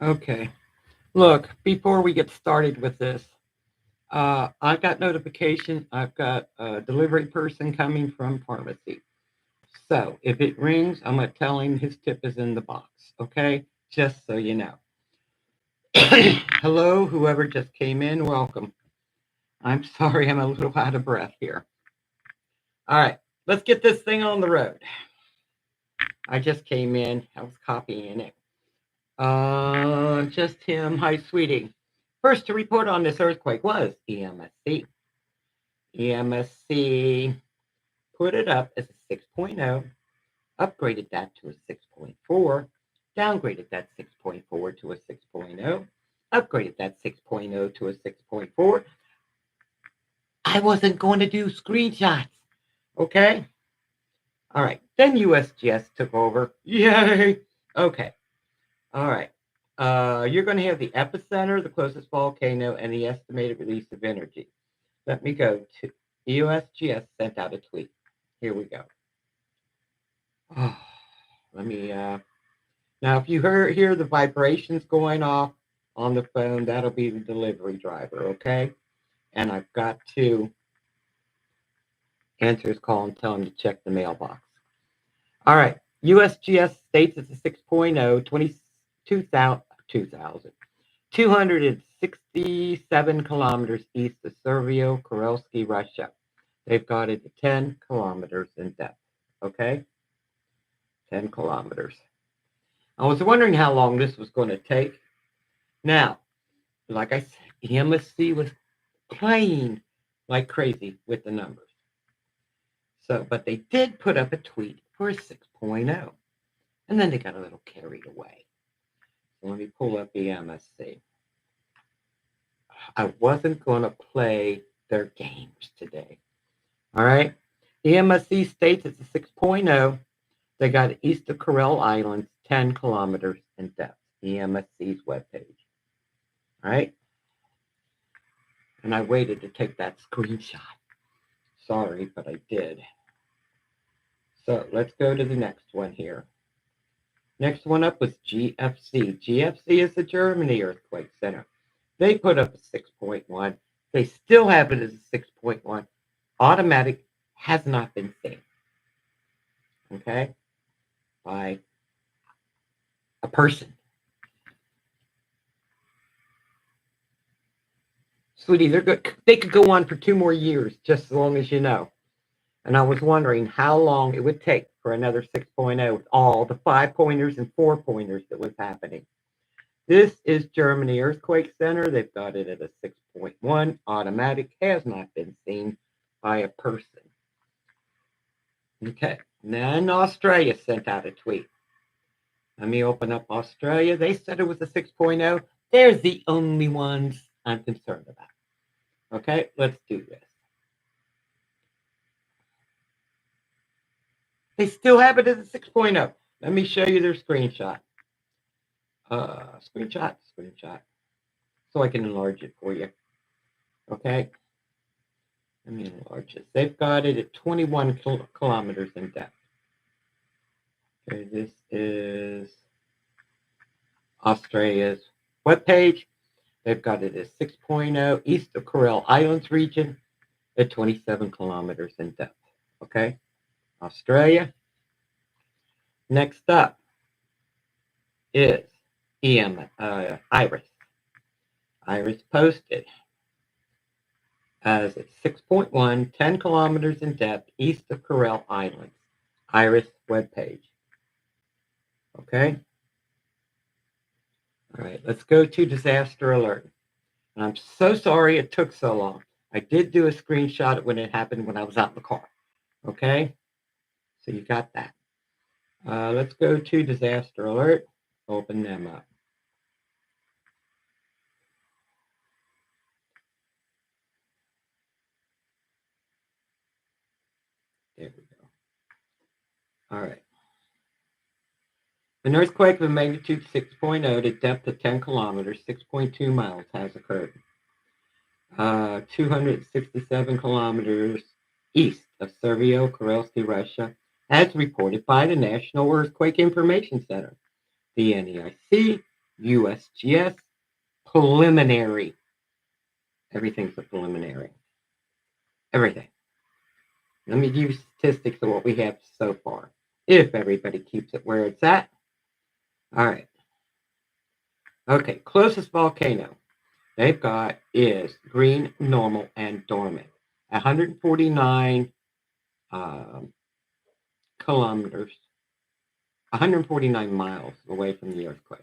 Okay. Look, before we get started with this, I got notification. I've got a delivery person coming from pharmacy. So if it rings, I'm going to tell him his tip is in the box. Okay? Just so you know. Hello, whoever just came in, welcome. I'm sorry I'm a little out of breath here. All right, let's get this thing on the road. I just came in. I was copying it. Just him. Hi, sweetie. First to report on this earthquake was EMSC. EMSC put it up as a 6.0, upgraded that to a 6.4, downgraded that 6.4 to a 6.0, upgraded that 6.0 to a 6.4. I wasn't going to do screenshots, okay? All right, then USGS took over. Yay! Okay, all right. You're going to have the epicenter, the closest volcano, and the estimated release of energy. Let me go to USGS sent out a tweet. Here we go. Oh, let me. Now, if you hear the vibrations going off on the phone, that'll be the delivery driver, okay? And I've got to answer his call and tell him to check the mailbox. All right. USGS states it's a 6.0, 267 kilometers east of Severo-Kuril'sk, Russia. They've got it at 10 kilometers in depth. Okay? 10 kilometers. I was wondering how long this was going to take. Now, like I said, EMSC was playing like crazy with the numbers. So, but they did put up a tweet for a 6.0. And then they got a little carried away. So let me pull up EMSC. I wasn't going to play their games today. All right. EMSC states it's a 6.0. They got east of Kuril Islands, 10 kilometers in depth. EMSC's webpage. All right. And I waited to take that screenshot. Sorry, but I did. So let's go to the next one here. Next one up was GFC. GFC is the Germany Earthquake Center. They put up a 6.1. They still have it as a 6.1. Automatic has not been seen. Okay? By a person. Sweetie, they could go on for 2 more years, just as long as you know. And I was wondering how long it would take for another 6.0 with all the 5-pointers and 4-pointers that was happening. This is Germany Earthquake Center. They've got it at a 6.1. Automatic has not been seen by a person. Okay. Then Australia sent out a tweet. Let me open up Australia. They said it was a 6.0. They're the only ones I'm concerned about. Okay, let's do this. They still have it as a 6.0. Let me show you their screenshot. Screenshot. So I can enlarge it for you. Okay. Let me enlarge it. They've got it at 21 kilometers in depth. Okay, this is Australia's webpage. They've got it as 6.0 east of Kuril Islands region at 27 kilometers in depth. Okay, Australia. Next up is IRIS. IRIS posted as it's 6.1, 10 kilometers in depth east of Kuril Islands. IRIS webpage. Okay. All right, let's go to disaster alert. And I'm so sorry it took so long. I did do a screenshot when it happened when I was out in the car. Okay, so you got that. Let's go to disaster alert. Open them up. There we go. All right. An earthquake of magnitude 6.0 to depth of 10 kilometers, 6.2 miles has occurred. 267 kilometers east of Severo-Kuril'sk, Russia, as reported by the National Earthquake Information Center, the NEIC, USGS, preliminary. Everything's a preliminary. Everything. Let me give you statistics of what we have so far. If everybody keeps it where it's at. All right. Okay, closest volcano they've got is green, normal, and dormant. 149 kilometers, 149 miles away from the earthquake.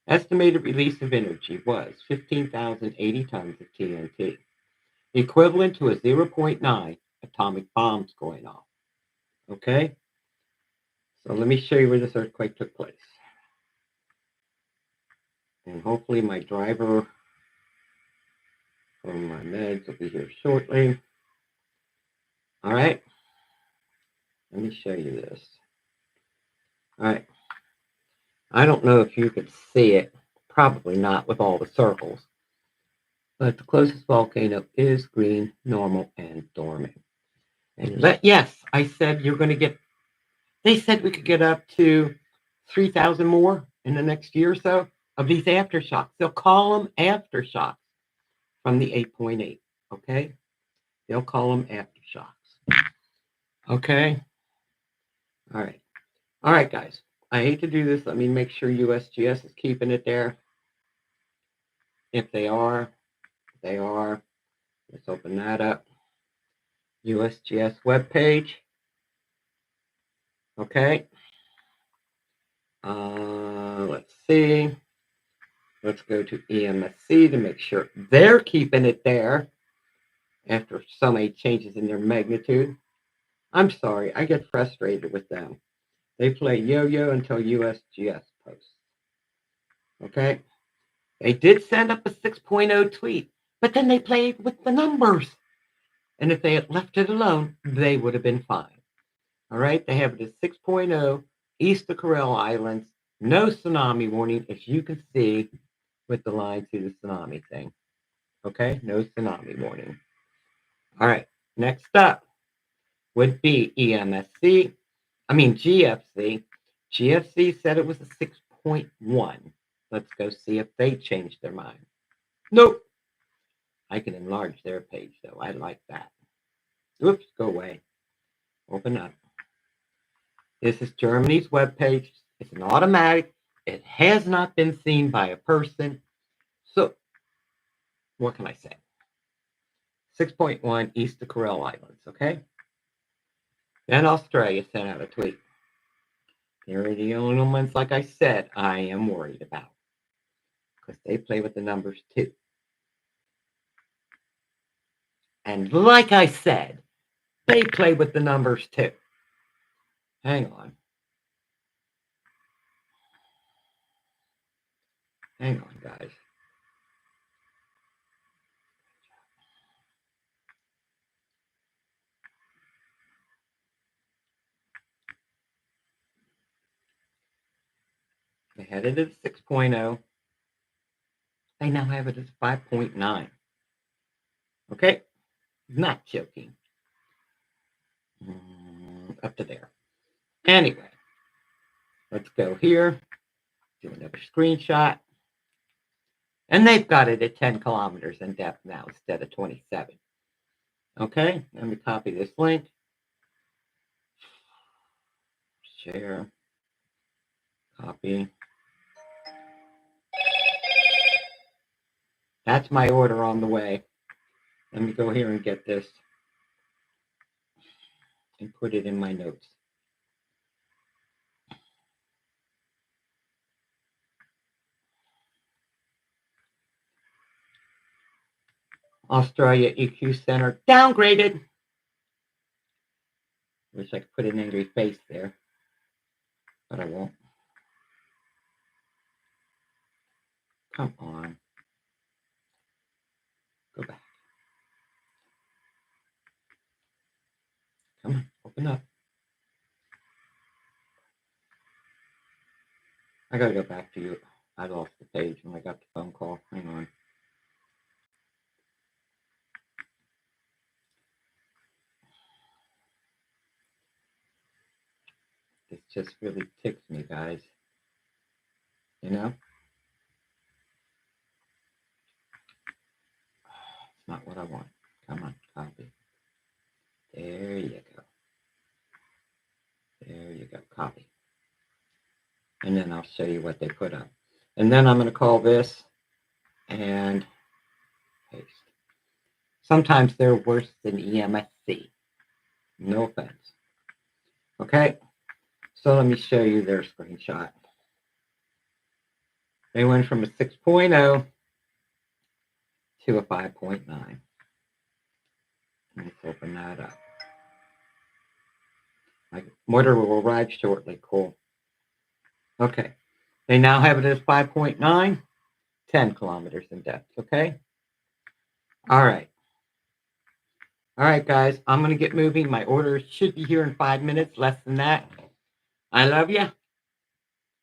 Estimated release of energy was 15,080 tons of TNT, equivalent to a 0.9 atomic bombs going off. Okay? So let me show you where this earthquake took place. And hopefully my driver for my meds will be here shortly. All right? Let me show you this. All right. I don't know if you could see it. Probably not with all the circles. But the closest volcano is green, normal, and dormant. And yes, I said you're going to get, they said we could get up to 3,000 more in the next year or so of these aftershocks. They'll call them aftershocks from the 8.8, okay? They'll call them aftershocks. Okay? All right. All right, guys. I hate to do this. Let me make sure USGS is keeping it there. If they are, they are. Let's open that up. USGS webpage. Okay. Let's see. Let's go to EMSC to make sure they're keeping it there after so many changes in their magnitude. I'm sorry, I get frustrated with them. They play yo-yo until USGS posts. Okay? They did send up a 6.0 tweet, but then they played with the numbers. And if they had left it alone, they would have been fine. All right? They have it as 6.0 east of Kuril Islands. No tsunami warning, as you can see with the line to the tsunami thing. Okay? No tsunami warning. All right. Next up would be EMSC. I mean, GFC. GFC said it was a 6.1. Let's go see if they changed their mind. Nope. I can enlarge their page, though. I like that. Oops, go away. Open up. This is Germany's webpage. It's an automatic. It has not been seen by a person. So, what can I say? 6.1 east of Kuril Islands, okay? Then Australia sent out a tweet. They're the only ones, like I said, I am worried about. Because they play with the numbers too. And like I said, they play with the numbers too. Hang on. Hang on, guys. They had it at 6.0. They now have it as 5.9. Okay? Not joking. Up to there. Anyway, let's go here. Do another screenshot. And they've got it at 10 kilometers in depth now instead of 27. Okay, let me copy this link. Share. Copy. That's my order on the way. Let me go here and get this and put it in my notes. Australia Epicenter downgraded. Wish I could put an angry face there, but I won't. Come on. Go back. Come on, open up. I gotta go back to you. I lost the page when I got the phone call. Hang on. This just really ticks me, guys. You know? not what I want. Come on, copy. There you go. There you go, copy. And then I'll show you what they put up. And then I'm going to call this and paste. Sometimes they're worse than EMSC. No offense. Okay, so let me show you their screenshot. They went from a 6.0 to a 5.9. Let's open that up. My motor will arrive shortly. Cool. Okay. They now have it as 5.9, 10 kilometers in depth. Okay. All right. All right, guys. I'm going to get moving. My order should be here in 5 minutes, less than that. I love you.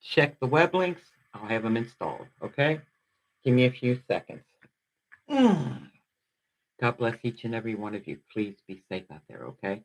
Check the web links. I'll have them installed. Okay. Give me a few seconds. God bless each and every one of you. Please be safe out there. Okay.